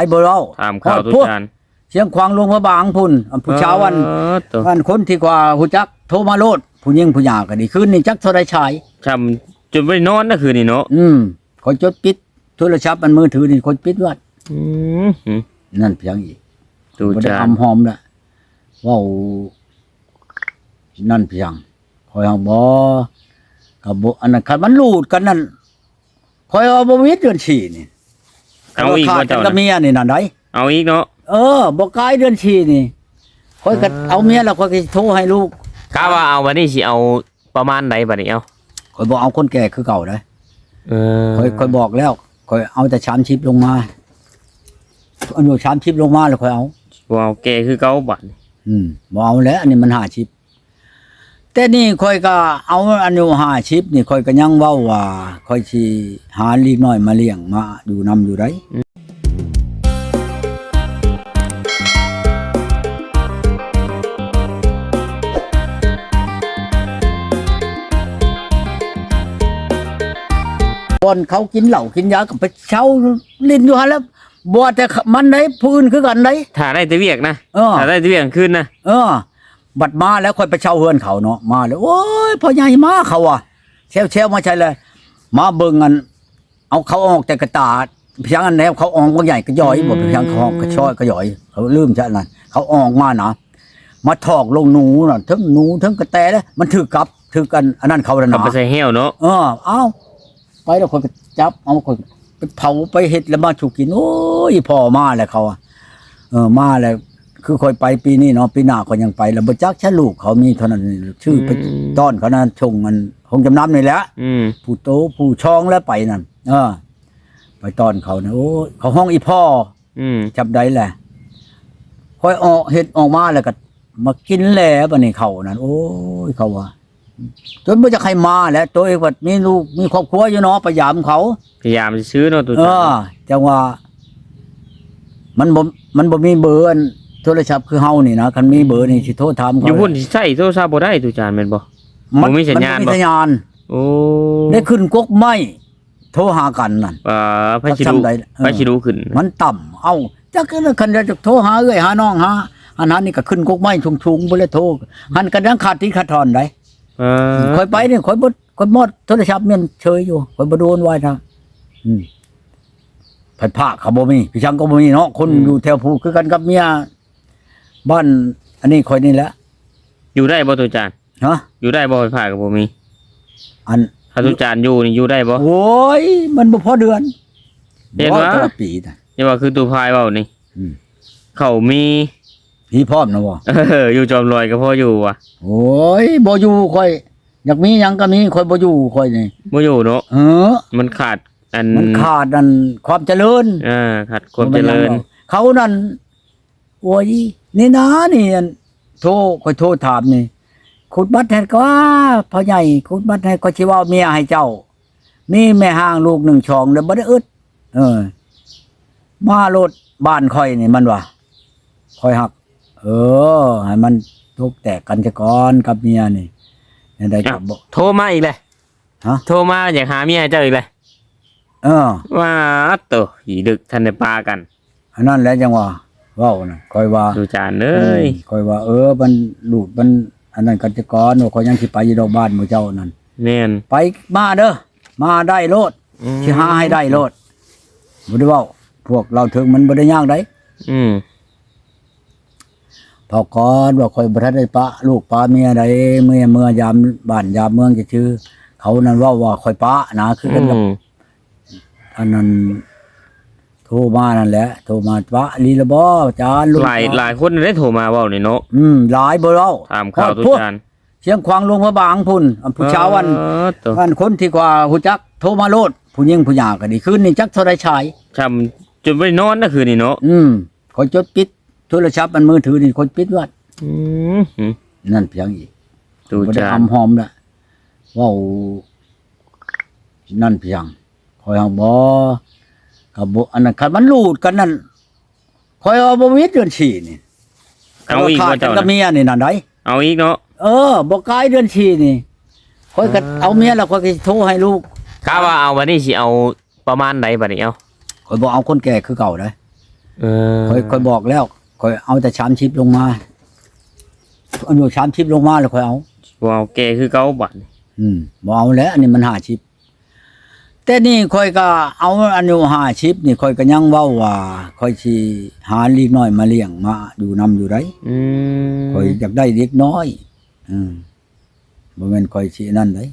อ้บ่เล่าถามข่าวตุจานเชียงควางหลวงพระบางพุ่นผู้เช้าวันคนที่กว่าฮู้จักโทรมาโลดผู้หญิงผู้หญิงก็ดีคืนนี้จักเท่าใดชายจำจนบ่ได้นอนนะคืนนี้เนาะขอยจดปิดโทรศัพท์มันมือถือนี่คนปิดไว้นั่นเพียงอีกตุจานหอมละว้าวนั่นเพียงคอยเอาบ่กับบ่อันนั้นคันมันหลุดกันนั่นคอยเอาบ่วิดเดือน4นี่เอาอีกบ่เจ้ากับเมียนี่นั่นได้เอาอีกเนาะบ่กายเดือน4นี่คอยก็เอาเมียแล้วคอยก็โทรให้ลูกกะว่าเอาบัดนี้สิเอาประมาณใดบัดนี้เอาคอยบ่เอาคนแก่คือเก่าได้คอยบอกแล้วคอยเอาแต่30ลงมาอันอยู่30ลงมาแล้วคอยเอาบ่เอาแก่คือเก่าบัดบ่เอาแล้วอันนี้มัน50แต่นี่คอยก็เอาอันอยู่50นี่คอยก็ยังเว้าว่าคอยสิหาลีกน้อยมาเลี้ยงมาอยู่นำอยู่ได้บอนเขากินเหล้ากินยาก็ไปเช่าลิ้นอยู่หั่นแล้วบ่แต่มันได้พื้นคือกันได้ถ้าได้แต่เวียกนะถ้าได้แต่เวียกคืนนะบัดมาแล้วค่อยไปเช่าเฮือนเขาเนาะมาแล้วโอ้ยพ่อใหญ่มาเขาอ่ะแซวๆมาใช่เลยมาเบิ่งกันเอาเขาออกแต่กระตาเพียงอันแล้วเขาออกบ่ใหญ่ก็ย่อยบ่เพียงเขาก็ช้อยก็ย่อยเขาลืมซะนั่นเขาออกมานะมาถอกลงหนูน่ะทั้งหนูทั้งกระแตแล้วมันถือกับถือกันอันนั้นเขาน่ะเอาไปใส่แห้วเนาะเอาไปแล้วคนก็จับเอาคนไปเผาไปเฮ็ดแล้วมาถูกกินโอ้ยพ่อมาแล้วเขามาแล้วคือค่อยไปปีนี้เนาะปีหน้าก็ยังไปแล้วบ่จักชะลูกเขามีเท่านั้นชื่อไปต้อนเขานั้นชงมันคงจำนำนี่แหละผู้โตผู้ช่องแล้วไปนั่นไปต้อนเขานะโอ้เขาห้องอีพ่อจับได้แหละค่อยออกเฮ็ดออกมาแล้วก็มากินแล้วบัดนี้เขานั่นโอ้ยเขาว่าจนบ่จะใครมาแล้วตัวเองว่ามีลูกมีครอบครัวอยู่เนาะพยายามเขาพยายามซื้อเนาะตัวจังว่ามันบ่มีเบอร์โทรศัพท์คือเฮานี่นะคันมีเบอร์นี่สิโทรถามเขาอยู่พุ่นสิใช้โทรศัพท์บ่ได้ตุจานแม่นบ่บ่มีสัญญาณบ่มีสัญญาณโอ้ได้ขึ้นกกไม้โทรหากันนั่นไผสิดูขึ้นมันต่ำจักคันจะโทรหาเอ้ยหาน้องหาอันนั้นนี่ก็ขึ้นกกไม้สูงๆบ่เลยโทรหันกันยังขาดที่ขาดทอนได้ค่อยไปนี่ค่อยหมดโทรศัพท์มันเฉยอยู่ค่อยบ่โดนไว้นะผัดผ้าเขาบ่มีพี่ช่างก็บ่มีเนาะคนอยู่แถวภูคือกันกับเมียบ้านอันนี้ค่อยนี่แหละอยู่ได้บ่ตุจานอยู่ได้บ่ผัดผ้าก็บ่มีอันถ้าตุจานอยู่นี่อยู่ได้บ่โอ้ยมันบ่พอเดือนเห็นว่าปีน่ะอย่าว่าคือตู่พายเว้านี่เขามีพี่พร้อมนะบ่อยู่จอมลอยก็พออยู่ว่ะโอ้ยบ่อยู่ค่อยอยากมีหยังก็มีค่อยบ่อยู่ค่อยนี่บ่อยู่เนาะมันขาดอันความเจริญขาดความเจริญเขานั่นโอ้ยนี่นะนี่ค่อยโทรถามนี่ขุดบัตรให้ก็พ่อใหญ่ขุดบัตรให้ก็สิว่าเมียให้เจ้ามีแม่ห้างลูก1ช่องแล้วบ่ได้อึดมาโลดบ้านค่อยนี่มันว่าค่อยฮักให้มันทุกแตกกันจะก่อนกับเมียนี่ได้กับบ่โทรมาอีกเลยโทรมาอยากหาเมียเจ้าอีกเลยว่าตัวหีดึกทันได้ปากันอันนั้นแหละจังว่าเว้าน่ะค่อยว่าตุจานเอ้ยค่อยว่ามันหลุดมันอันนั้นกันจะก่อนว่าค่อยยังสิไปอยู่ดอกบ้านหมู่เจ้านั่นแม่นไปมาเด้อมาได้โลดสิหาให้ได้โลดบ่ได้เว้าพวกเราถึงมันบ่ได้ยากได้พอก่อนว่าค่อยบ่ทันได้ปะลูกปะเมียใดเมื่อยามบ้านยามเมืองจะชื่อเขานั้นว่าค่อยปะนะคือกันกับอันนั้นโทรมานั่นแหละโทรมาปะลีละบ่จานลูกหลายคนได้โทรมาเว้านี่เนาะหลายบ่เล่าถามข่าวตุจานเชียงควางหลวงพระบางพุ่นผู้เช้าวันคนที่กว่าฮู้จักโทรมาโลดผู้หญิงผู้หญิงก็ดีคืนนี้จักเท่าใดชายจำจนบ่ได้นอนนะคืนนี้เนาะค่อยจดปิดโทรศัพท์มันมือถือนี่คนปิดไว้นั่นเพียงอีกบ่ได้หอมละว้าวนั่นเพียงคอยเอาบ่กับบ่อันนั้นคันมันหลุดกันนั่นคอยเอาบ่วิดเดือน4นี่เอาอีกบ่เจ้ากับเมียนี่นั่นได้เอาอีกเนาะบ่กายเดือน4นี่คอยก็เอาเมียแล้วคอยก็โทรให้ลูกกะว่าเอาบัดนี้สิเอาประมาณใดบัดนี้เอาคอยบ่เอาคนแก่คือเก่าได้ ค่อยบอกแล้วค่อยเอาแต่30ลงมาเอาอยู่30ลงมาแล้วค่อยเอา บ่เอาแกคือเก่าบัด บ่เอาแล้วอันนี้มัน50แต่นี่ค่อยก็เอาอันอยู่50นี่ค่อยก็ยังเว้าว่าค่อยสิหาเล็กน้อยมาเลี้ยงมาอยู่นำอยู่ไดค่อยอยากได้เด็กน้อยบ่แม่นค่อยสินั่นเด้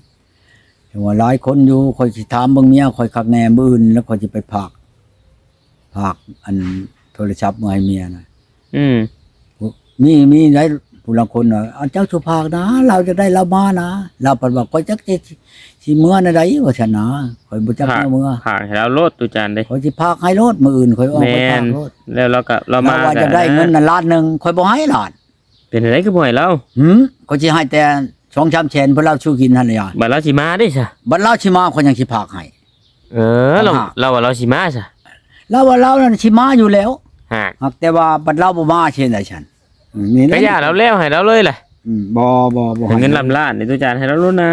แต่ว่าหลายคนอยู่ค่อยสิถามเบิ่งเมียค่อยคักแหน่มื้ออื่นแล้วค่อยสิไปพากอันโทรศัพท์มาให้เมียน่ะมีได้ผู้ละคนน่ะเจ้าสุภาพนะเราจะได้เรามานะเราเพิ่นว่าค่อยจักสิเมื่อนะใดว่าซั่นนะค่อยบ่จักเมื่อ พากให้เราโลดตุจานเด้ ค่อยสิพากให้โลดมื้ออื่นค่อยออกไปพากโลด แล้วเราก็เรามา ว่าจะได้เงินน่ะล้านนึงค่อยบ่ให้ล้าน เป็นอะไรคือบ่ให้เรา ค่อยสิให้แต่ 2-3 แสนเพิ่นเราชูกินหั่นล่ะ บัดเราสิมาได้ซะ บัดเราสิมาค่อยยังสิพากให้ เราว่าเราสิมาซะ เราว่าเรานั่นสิมาอยู่แล้ว ฮะ แต่ว่าบัดเราบ่มาเช่นใดฉันนี่ ก็ย่าเราแล้วให้เราเลยแหละ บ่ให้ เงินลำล้านในตุจานให้เราโลดนะ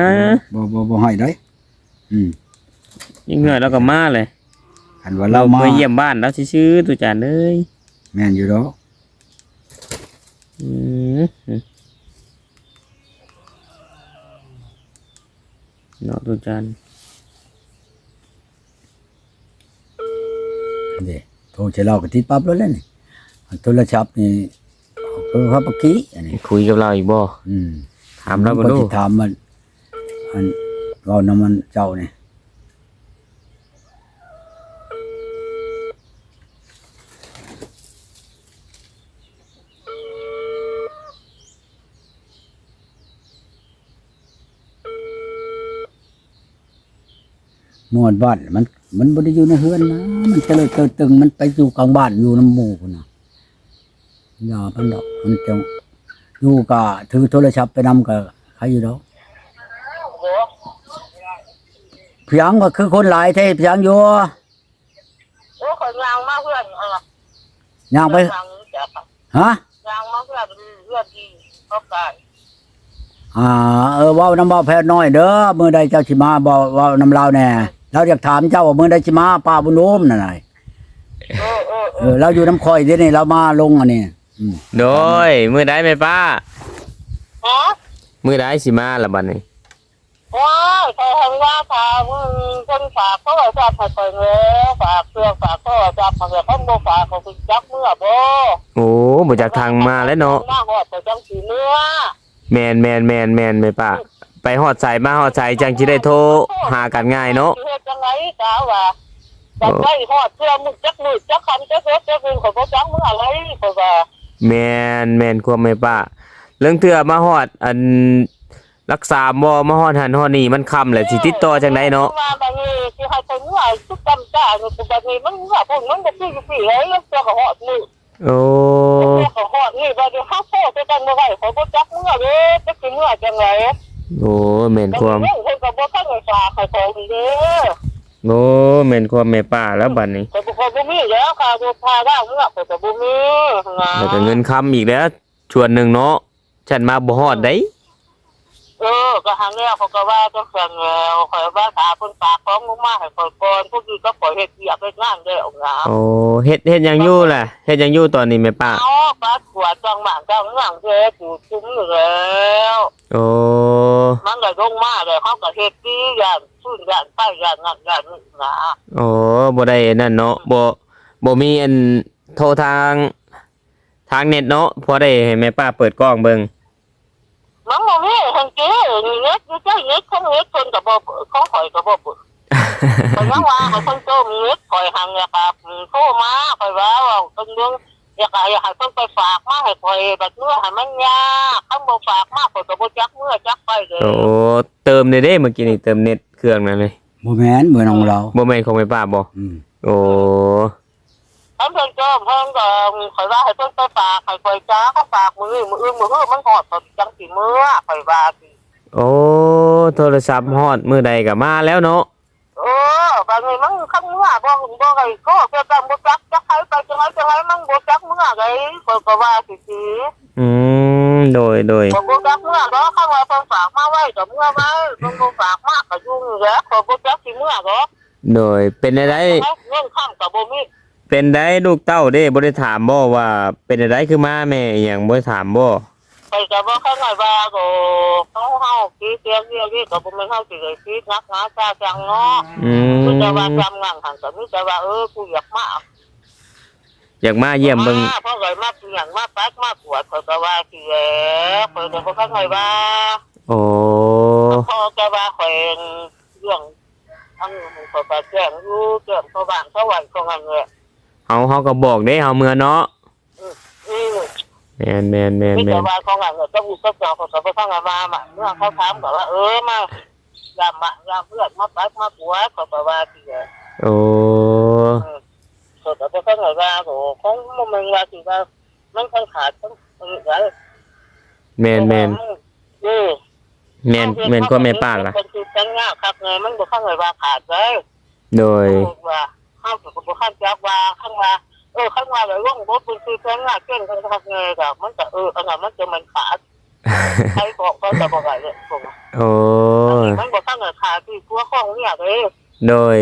บ่ให้ได้ยิ่งเหนื่อยเราก็มาเลย คันว่าเรามา เยี่ยมบ้านแล้วซื่อๆตุจานเอ้ย แม่นอยู่ดอก เนาะตุจาน นี่โทรจะเล่าก็ติดปั๊บแล้วนี่โทรศัพท์นี่ครับเมื่อกี้อันนี้ คุยกับเราอีกบ่ถามเราบ่รู้ ก็สิถามมันเว้านำมันเจ้านี่นวดบ้านมันบ่ได้อยู่ในเฮือนนะมันเจริญเติบตึงมันไปอยู่กลางบ้านอยู่น้ำหมู่พุ่นน่ะอย่าพันดอกมันจะอยู่ก็ถือโทรศัพท์ไปนำก็ใครอยู่ดอกเพียงก็คือคนหลายเท่เพียงอยู่คนยางมาเพื่อนย่างไปฮะ ยางมาเพื่อนที่เขาตาย เว้านำเว้าแพทย์น้อยเด้อมื้อใดเจ้าสิมาบ่เว้านำเราแน่เราอยากถามเจ้าว่ามื้อใดสิมาป้าบุญโอมนั่นน่ะเราอยู่น้ำข่อยเดี๋ยวนี้เรามาลงอันนี้โดยมื้อใดแม่ป้า ฮะ มื้อใดสิมาล่ะบัดนี้ว้าวใครทำว่าค่ะมึงคนฝากเขาว่าจะผัดไปเลยฝากเครื่องฝากเขาว่าจะผัดแบบเขาบ่ฝากเขาไปจักเมื่อบ่โอ้บ่จากทางมาแล้วเนาะมาฮอดไปจังสิเมื่อแม่นแม่ป้าไปฮอดใส่มาฮอดใส่จังสิได้โทรหากันง่ายเนาะเฮ็ดจังไงกะว่าจังได๋ฮอดเพื่อมึงจักคำจักเฮ็ดจักนึงเขาบ่จักเมื่ออะไรเขาว่าแม่นความแม่ป้าเรื่องเทื่อมาฮอดอันรักษาบ่มาฮอดหันฮอดนี่มันค่ำแหละสิติดต่อจังไดเนาะว่าบางทีสิให้เพิ่นว่าทุกจำจ้าอยู่บางทีมันว่าเพิ่นมันบ่คือสิเลยเจ้าก็ฮอดนี่โอ้เขาฮอดนี่บางทีเฮาโซ่ไปกันบ่ได้เขาบ่จักเมื่อเด้จักสิเมื่อจังได๋โอ้แม่นความเพิ่นก็บ่ทันได้ฝากให้เขาเด้อโอ้แม่นความแม่ป้าแล้วบัดนี้ก็บ่มีแล้วค่ะบ่พาได้เมื่อก็บ่มีแล้วก็เงินค้ำอีกแล้วชวนนึงเนาะฉันมาบ่ฮอดได้ก็หาแนวเขาก็ว่าจังซั่นแล้วข่อยว่าถ้าเพิ่นฝากของลงมาให้ข่อยก่อนพวกนี้ก็ปล่อยเฮ็ดเวียกเฮ็ดงานแล้วนะโอ้เฮ็ดหยังอยู่ล่ะเฮ็ดหยังอยู่ตอนนี้แม่ป้าปลาขวดจังหม่างจังหลังเฮ็ดอยู่ซุ้มอยู่แล้วโอ้มันก็ลงมาแล้วเฮาก็เฮ็ดดีอย่างชื่นอย่างใต้อย่างนั้นอย่างนี้นะโอ้บ่ได้นั่นเนาะบ่มีอันโทรทางเน็ตเนาะพอได้ให้แม่ป้าเปิดกล้องเบิ่งมันบ่มีทังกี้นี่เน็ตอยู่ใจเน็ตของเน็ตเพิ่นก็บ่ของข่อยก็บ่เปิดข่อยยังว่าข่อยเพิ่นโตมีเน็ตข่อยหังแล้วก็โทรมาข่อยว่าเพิ่นเรื่องอยากให้เพิ่นไปฝากมาให้ข่อยบัดเมื่อให้มันยากคันบ่ฝากมาข่อยก็บ่จักเมื่อจักไปเลยโอ้เติมได้เมื่อกี้นี่เติมเน็ตเครื่องนั่นเลยบ่แม่นเหมือนของเราบ่แม่นของแม่ป้าบ่โอ้เพิ่นก็ข่อยว่าให้เพิ่นไปฝากให้ข่อยจ้าเขาฝากมื้ออื่นมันฮอดจังสิมื้อข่อยว่าสิโอ้โทรศัพท์ฮอดมื้อใดก็มาแล้วเนาะบางทีมันคันว่าบ่ไอ้ก็เกี่ยวกับบ่จักใครไปจังไดมันบ่จักมื้อไดข่อยก็ว่าสิโดยบ่จักมื้อดอกเขาว่าเพิ่นฝากมาไว้ก็มื้อไว้เพิ่นบ่ฝากมาก็อยู่แล้วข่อยบ่จักสิมื้อดอกโดยเป็นได้เงินค้ำก็บ่มีเป็ เป็นได้ลูกเต้าเด้บ่ได้ถามบ่ว่าเป็นอะไรคือมาแม่อหยังบ่ได้ถามบ่ ไปก็บ่เข้าใจว่าก็เฮาคิดเรื่องนี้ก็บ่แม่นเฮาสิได้คิดนักหาจ้าจังเนาะ อืม คือแต่ว่าจำงานหันก็มีแต่ว่ากูอยากมา อยากมาเยี่ยมเบิ่ง เพราะเลยมาเปลี่ยนมาปักมาปวดเขาก็ว่าคือเปิดก็เข้าใจว่า โอ้ พอจะว่าคอยเรื่องอันเขาก็แจ้งอยู่แจ้งเขาบ้านเขาวันเขางันเลย เฮาก็บอกเด้เฮาเมื่อเนาะ อืม แม่น มีแต่ ๆ ว่าเขางันเลยก็อุก็จอเขาก็เข้างันมาเมื่อเขาถามก็ว่ามายามเพื่อนมาปักมาปวดเขาก็ว่าคือ ๆโอ้ เขาก็เข้าใจว่าของมันว่าคือว่ามันค่อนขาดทั้งอะไร แม่นแม่นความแม่ป้าล่ะ เป็นคือจังงาครับไงมันบ่เข้าใจว่าขาดเลย โดย ว่าข้าวก็บ่เข้าใจว่าข้างว่าข้างว่าเลยว่าบ่เป็นคือจังงาเก่งทั้งทักไงก็มันก็อันนั้นมันจะมันขาดใครบอกก็จะบ่ได้เลยผม โอ้ มันบ่เข้าใจขาดที่ตัวของเนี่ยเลย โดย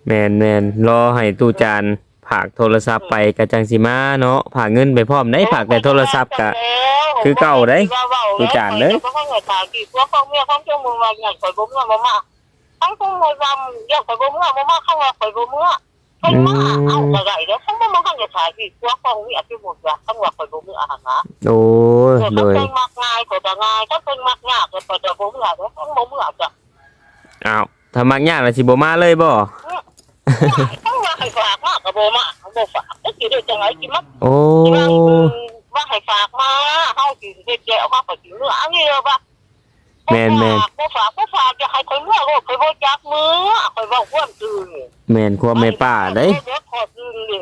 แม่นรอให้ตู้จานฝากโทรศัพท์ไปก็จังสิมาเนาะฝากเงินไปพร้อมได้ฝากแต่โทรศัพท์ก็คือเก่าเด้ตู้จานเด้อ บ่เข้าใจขาดที่ตัวของเมียของเจ้ามือว่าอย่างข่อยบ่เมื่อบ่มาทั้งตัวมือว่าอย่างข่อยบ่เมื่อบ่มาข้างว่าข่อยบ่เมื่อเพิ่นมาเอาก็ได้เด้อทั้งบ่มาข้างจะขายที่ตัวของเมียที่หมดว่าข้างว่าข่อยบ่เมื่ออาหารนะ โอ้ย ถ้า โดย เพิ่นมักง่ายก็จะง่ายถ้าเพิ่นมักยากก็จะบ่เมื่อเด้อทั้งบ่เมื่อจ้ะ อ้าวถ้ามักยากแล้วสิบ่มาเลยบ่ ทั้งว่าให้ฝากมาก็บ่มาบ่ฝากสิได้จังได๋สิมา โอ้ ว่าให้ฝากมาเฮาสิเฮ็ดแก้วเฮาก็สิเมื่ออันนี้ว่าบ่ฝากจะให้คนเมื่อโลดไปบ่จักมือคอยเว้าความจริง แม่นความแม่ป้าเด้ ขอจริงดิ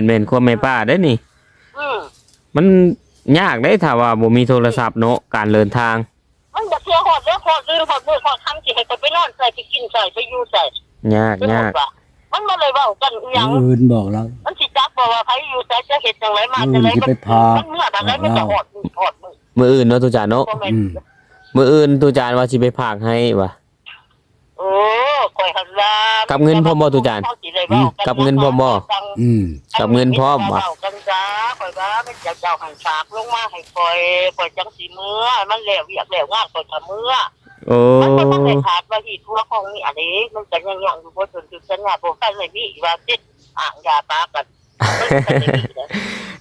แม่นความแม่ป้าเด้นี่ มันยากได้ถ้าว่าบ่มีโทรศัพท์เนาะการเดินทาง มันบ่เชื่อฮอดแล้วฮอดลืมฮอดมื้อฮอดค่ำสิให้ไปนอนใส่ไปกินใส่ไปอยู่ใส่ ยาก มันบ่เลยเว้ากันอีหยัง อื่นบอกแล้ว มันสิจักบ่ว่าไผอยู่ใส่จะเฮ็ดจังไดมาจังไดมันเมื่อจังไดมันจะฮอดมื้อ มื้ออื่นเนาะตุจานเนาะมื้ออื่นตุจานว่าสิไปพากให้ว่ะ ข่อยหันว่า กับเงินพร้อมบ่ตุจานกับเงินพร้อมบ่ กับเงินพร้อมว่ะ กันจ้าข่อยว่ามันจะเจ้าหันฝากลงมาให้ข่อยจังสิมื้อมันแล้วเวียกแล้วงานข่อยก็มื้อ โอ้ มันก็ต้องได้ขาดว่าที่ทั่วของนี่อันนี้มันก็ยังอยู่บ่จนถึงสัญญาบ่กันเลยมีว่าติดอ่างยาตากัน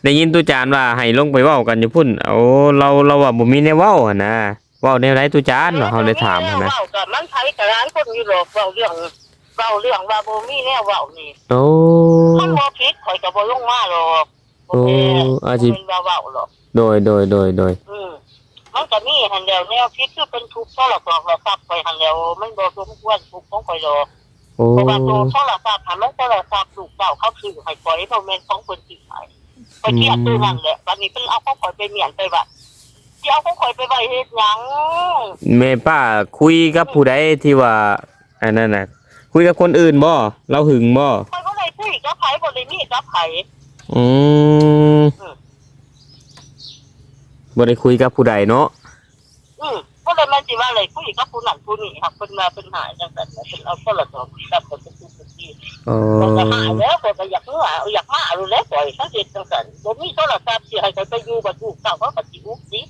ได้ยินตุจานว่าให้ลงไปเว้ากันอยู่พุ่นเอาเราว่าบ่มีแนวเว้าหั่นนะเว้าแนวใดตุจานว่าเฮาได้ถามหั่นนะ เว้าก็มันไผก็ร้านคนอยู่หรอกเว้าเรื่องว่าบ่มีแนวเว้านี่ โอ้ มันบ่ผิดข่อยก็บ่ลงมาหรอกอาชีพเว้าหรอก โดย มันก็มีหันแล้วแนวคิดคือเป็นทุกข์โทรศัพท์เราซับไปหันแล้วมันบ่สมควรทุกข์ของข่อยดอก โอ้ เพราะว่าตัวโทรศัพท์หันมันโทรศัพท์ถูกเก่าเข้าซื้อให้ข่อยเพราะแม่นของคนสิขายข่อยเทียบตัวนั่นแหละวันนี้เพิ่นเอาของข่อยไปเมียนไปว่าสิเอาของข่อยไปไว้เฮ็ดหยัง แม่ป้าคุยกับผู้ใดที่ว่าอันนั้นน่ะคุยกับคนอื่นบ่เราหึงบ่ ข่อยบ่ได้คุยกับไผบ่ได้มีกับไผ อืมบ่ได้คุยกับผู้ใดเนาะ บ่ได้มันสิว่าอะไรคุยกับผู้นั้นผู้นี้ครับเพิ่นมาเพิ่นหาจังซั่นเพิ่นเอาโทรศัพท์กับคนเป็นผู้ที่ โอ้ ข่อยก็หาแล้วข่อยก็อยากเมื่ออยากมารู้แล้วข่อยสังเกตจังซั่นบ่มีโทรศัพท์สิให้ข่อยไปอยู่บ่ถูกเจ้าเขาก็สิอุบสิ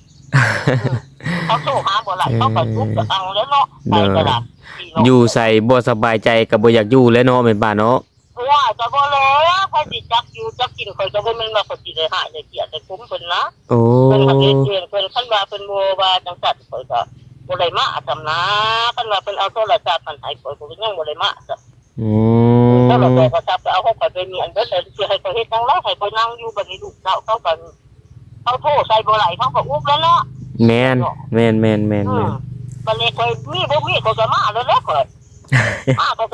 เขาโทรหาบ่ล่ะเขาก็ทุกข์ก็เอาแล้วเนาะไปก็ล่ะ อยู่ใส่บ่สบายใจก็บ่อยากอยู่แล้วเนาะแม่ป้าเนาะ ว่าจะบ่แล้วพอสิจักอยู่จักกินข่อยก็บ่แม่นว่าข่อยสิได้หายได้เกลียดได้คุ้มเพิ่นนะ โอ้ เพิ่นก็เฮ็ดเองเพิ่นคันว่าเพิ่นบ่ว่าจังซั่นข่อยก็บ่ได้มาจำนะคันว่าเพิ่นเอาโทรศัพท์มันให้ข่อยก็ยังบ่ได้มาจ้ะ อืม โทรศัพท์ไปเอาของข่อยไปเมียนเด้อแต่สิให้ข่อยเฮ็ดจังได๋ให้ข่อยนั่งอยู่บัดนี้ลูกเต้าเขาก็เขาโทรใส่บ่ไหลเขาก็อุบแล้วเนาะ แม่นบัดนี้ข่อยมีบ่มีข่อยก็มาแล้วแหละข่อย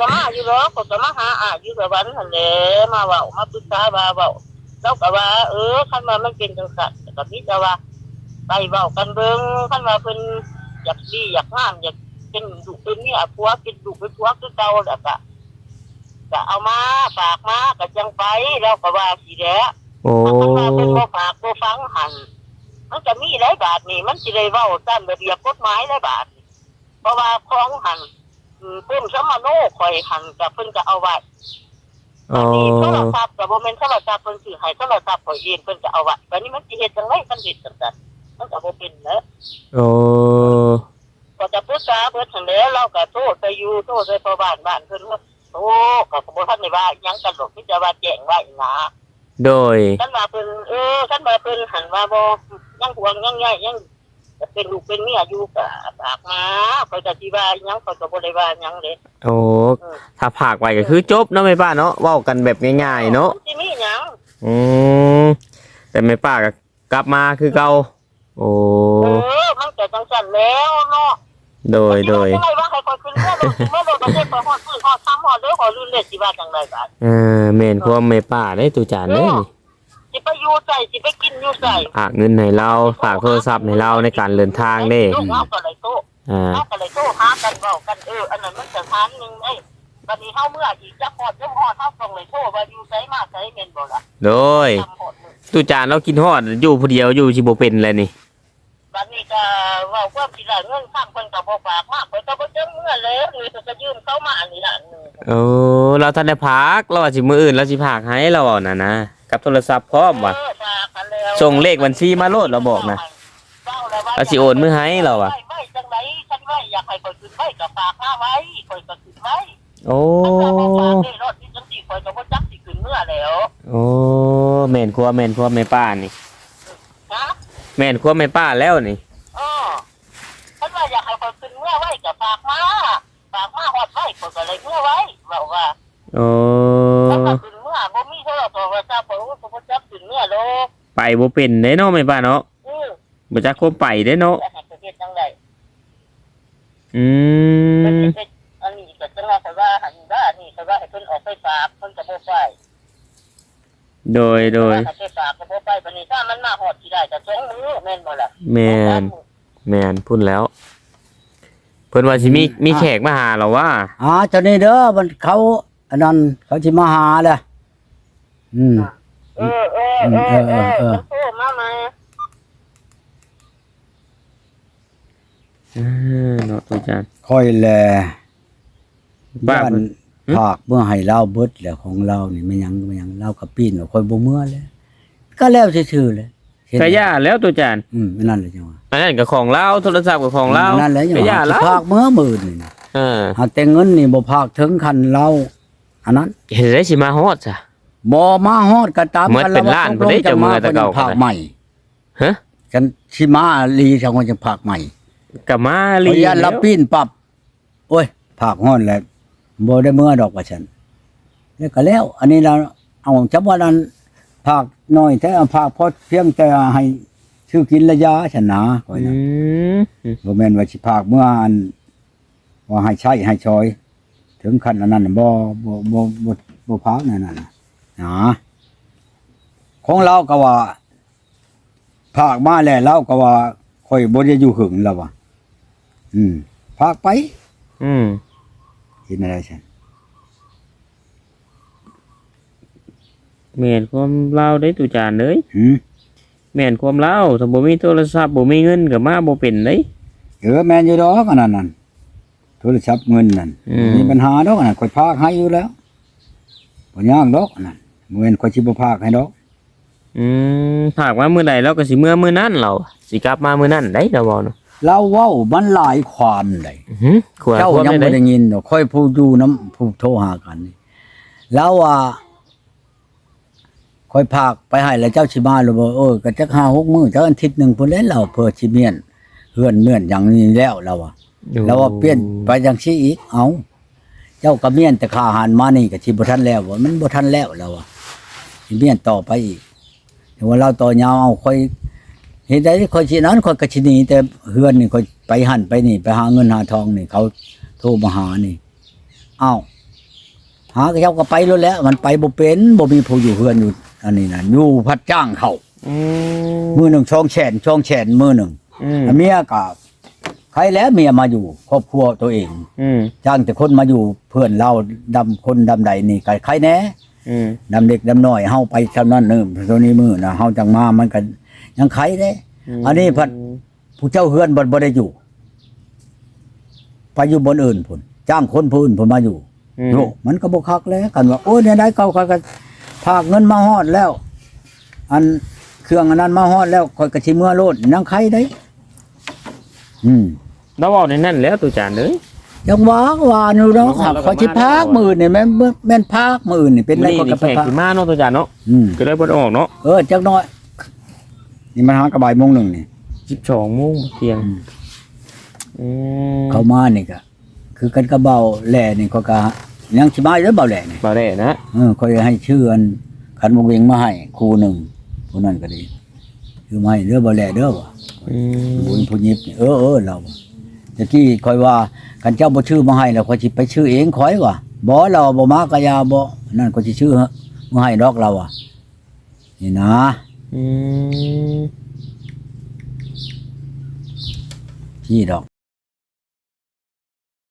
ก็มาอยู่เนาะก็มาหาอยู่กับวันนั่นแหละมาเว้ามาปรึกษาว่าเว้าแล้วก็ว่าคันว่ามันเป็นจังซั่นก็มีแต่ว่าไปเว้ากันเบิ่งคันว่าเพิ่นอยากดีอยากงามอยากเป็นลูกเป็นเมียผัวเป็นลูกเป็นผัวคือเก่าแล้วก็เอามาฝากมาก็จังไปแล้วก็ว่าสิแหละ โอ้ คันว่าเพิ่นบ่ฝากบ่ฟังหั่นมันก็มีหลายบาทนี่มันสิได้เว้าตามระเบียบกฎหมายหลายบาทเพราะว่าของหั่นเพิ่นสมโนข่อยหั่นก็เพิ่นก็เอาไว้ อ๋อ โทรศัพท์กับโมเมนต์โทรศัพท์เพิ่นสื่อให้โทรศัพท์ข่อยเองเพิ่นจะเอาไว้วันนี้มันสิเฮ็ดจังได๋คันเฮ็ดจังซั่นมันก็บ่เป็นเด้อ โอ้ ก็จะปรึกษาเพิ่นหั่นแหล้วเราก็โทรไปอยู่โทรไปพ่อบ้านเพิ่นว่าโอ้ก็บ่ทันได้ว่าหยังกันหรอกมีแต่ว่าแจ้งไว้นะ โดย คันว่าเพิ่นคันว่าเพิ่นหันว่าบ่ยังห่วงยังใยยังเป็นลูกเป็นเมียอยู่ก็ฝากมาข่อยก็สิว่าหยังข่อยก็บ่ได้ว่าหยังเด้ โอ้ถ้าผากไว้ก็คือจบเนาะแม่ป้าเนาะเว้ากันแบบง่ายๆเนาะ สิมีหยัง อืมแต่แม่ป้าก็กลับมาคือเก่าโอ้ มันก็จังซั่นแล้วเนาะ โดย จังไดว่าให้ข่อยขึ้นเมื่อรถประเทศข่อยฮอดพื้นฮอดซ้ำฮอดเด้อข่อยรุ่นเล็กสิว่าจังไดบาด แม่นความแม่ป้าได้ตุจานเด้นี่ สิไปอยู่ใส่สิไปกินอยู่ใส่ ฝากเงินให้เราฝากโทรศัพท์ให้เราในการเดินทางเด้ ลูกเอาก็เลยโต อ่า เอาก็เลยโตหากันเว้ากันอันนั้นมันสถานนึงบัดนี้เฮาเมื่ออีกจักฮอดจังฮอดเฮาต้องเลยโทว่าอยู่ไสมาไสแม่นบ่ล่ะ โดยตุจานเรากินฮอดอยู่ผู้เดียวอยู่สิบ่เป็นเลยนี่ บัดนี้ก็เว้าความสิได้เงินข้ามเพิ่นก็บ่ฝากมากเพิ่นก็บ่จังเมื่อแล้วนี่เพิ่นก็ยืมเข้ามาอันนี้ล่ะ โอ้เราทันได้พักเราว่าสิมื้ออื่นเราสิพากให้เราเอาน่ะนะกับโทรศัพท์พร้อมว่ะ ส่งเลขบัญชีมาโลดเราบอกนะเราสิโอนมื้อให้เราอ่ะ ไว้จังไดฉันไว้อยากให้ข่อยขึ้นไว้ก็ฝากมาไว้ข่อยก็ขึ้นไว้ โอ้ ถ้าบ่ฝากได้รถที่จังซี่ข่อยก็บ่จักสิขึ้นเมื่อแล้ว โอ้แม่นครัวแม่นครัวแม่ป้านี่ นะ แม่นครัวแม่ป้าแล้วนี่ ฉันว่าอยากให้ข่อยขึ้นเมื่อไว้ก็ฝากมาฮอดไว้ข่อยก็เลยเมื่อไว้เว้าว่า โอ้ ถ้าขึ้นเมื่อบ่มีโทรศัพท์ข่อยก็บ่จักขึ้นเมื่อโลก ไปบ่เป็นเด้เนาะแม่ป้าเนาะบ่จักควบไปเด้เนาะ จะให้ประเทศจังได๋ อืม อันนี้ก็จังว่าข่อยว่าหันว่านี่ข่อยว่าให้เพิ่นออกไปฝากเพิ่นก็บ่ไป โดย ให้ไปฝากก็บ่ไปบัดนี้ถ้ามันมาฮอดสิได้ก็2มื้อแม่นบ่ล่ะ แม่นพูดแล้ว เพิ่นว่าสิมีแขกมาหาเราว่า เจ้านี่เด้อมันเขาอันนั้นเขาสิมาหาแหละอืม มันโทรมาไหม เนาะตุจาน ค่อยแล บ้า บ้าน เพิ่น ภาคเมื่อให้เราเบิดแล้วของเรานี่ไม่ยังเราก็ปีนว่าค่อยบ่เมื่อแล้วก็แล้วซื่อๆเลยเห็น กะย่าแล้วตุจาน นั่นแหละจังว่า อันนั้นก็ของเราโทรศัพท์ก็ของเรา นั่นแหละจัง กะย่า ว่า แล้ว ภาคเมื่อมื้อนี่นะ หากแต่เงินนี่บ่ภาคถึงคันเราอันนั้น เฮ็ดได้สิมาฮอดจ้ะ บ่มาฮอดก็ตาม เหมือนเป็นล้านบ่ได้เจ้ามือแต่เก่า ภาคใหม่ ฮะ กันสิมาลีทางคนจะภาคใหม่ ก็มา พ ลี ยานรับปีนปรับโอ้ยภาคฮ้อนแล้วบ่ได้เมื่อดอกว่าฉันแล้วก็แล้ว อันนี้เราเอาจับว่านั้นภาคน้อยแท้ภาคพอเพียงแต่ให้ชื่อกินระยะฉันนะข่อย อื นะ ม บ่แม่นว่าสิภาคเมื่ออันว่าให้ใช้ให้ชอย ถึงขั้นอันนั้นบ่ภาคนั่นน่ะนะของเราก็ว่าภาคมาแล้วเราก็ว่าค่อยบ่ได้อยู่หึงแล้วว่ะภาคไป อืม เห็นอะไรฉัน แม่นความเล่าได้ตุจานเด้ย หืม แม่นความเล่าถ้าบ่มีโทรศัพท์บ่มีเงินก็มาบ่เป็นเด้ แม่นอยู่ดอกอันนั้นโทรศัพท์เงินนั่นมีปัญหาดอกอันนั้นค่อยพากให้อยู่แล้วบ่ยากดอกอันนั้นบ่แม่นค่อยสิบ่พากให้ดอก ถากว่ามื้อใดเราก็สิเมื่อมื้อนั้นเราสิกลับมามื้อนั้นได้เราบ่เนาะ เราเว้ามันหลายความได้ ขวด เจ้า ความ ยัง ได้ บ่ได้ยินดอกค่อยผู้อยู่นํผู้โทรหากันนี่แล้วว่าค่อยพากไปให้แล้วเจ้าสิมาหรือบ่ก็จัก5-6มื้อจักอาทิตย์นึงพุ่นแล้วเราเพื่อสิเมียนเฮือนเมียนอย่างนี้แล้วเราว่า แล้วว่าเปลี่ยนไปจังซี่อีกเอาเจ้าก็เมียนแต่ข้าอาหารมานี่ก็สิบ่ทันแล้วว่ามันบ่ทันแล้วแล้วว่าสิเมียนต่อไปอีกแต่ว่าเราต่อยาวเอาค่อยเฮ็ดได้ค่อยสินั้นค่อยก็สิหนีแต่เฮือนนี่ค่อยไปหั่นไปนี่ไปหาเงินหาทองนี่เขาโทรมาหานี่อ้าวหาเจ้าก็ไปแล้วแหละมันไปบ่เป็นบ่มีผู้อยู่เฮือนอยู่อันนี้น่ะอยู่พัดจ้างเขามื้อหนึง200,000มื้อหนึงเมียก็ใครแล้วเมียมาอยู่ครอบครัวตัวเองจ้างแต่คนมาอยู่เพื่อนเราดำคนดำใดนี่ก็ใครแน่ดำเด็กดำน้อยเฮาไปเท่านั้นตัวนี้มือนะเฮาจังมามันก็ยังใครเด้อันนี้พัดผู้เจ้าเฮือนบ่ได้อยู่ไปอยู่บนอื่นพุ่นจ้างคนผู้อื่นพุ่นมาอยู่ โยมันก็บ่คักแล้วกันว่าโอ้ยเนี่ยได้เขาก็พากเงินมาฮอดแล้ว อันเครื่องอันนั้นมาฮอดแล้วข่อยก็สิเมื่อโลดนางไข่ได้เราเว้าในนั้นแล้วตุจานเด้ย ยังว่าอยู่เนาะครับข่อยสิพากมื้อนี่แม่นพากมื้อนี่เป็นไรก็ไป แขก พาก สิมาเนาะตุจานเนาะก็ได้บ่ได้ออกเนาะ จักหน่อยนี่มันหากระบายโมงหนึ่งนี่ 12 โมงเที่ยงเข้ามานี่ก็คือกันกระเบาแหล่นี่ก็ยังสิมาอยู่เบาแหล่นี่ บ่ได้นะ ค่อยให้ชื่ออันขันวงเวงมาให้ครูหนึ่งผู้นั้นก็ดีคือมาให้เด้อเบาแหล่เด้อว่ะบุญผู้ยิบนี่เราตะกี้ค่อยว่ากันเจ้าบ่ชื่อมาให้แล้วค่อยสิไปชื่อเองค่อยว่าบ่เราบ่มากะยาบ่นั่นก็สิชื่อมาให้ดอกเราอ่ะนี่นะที่ดอก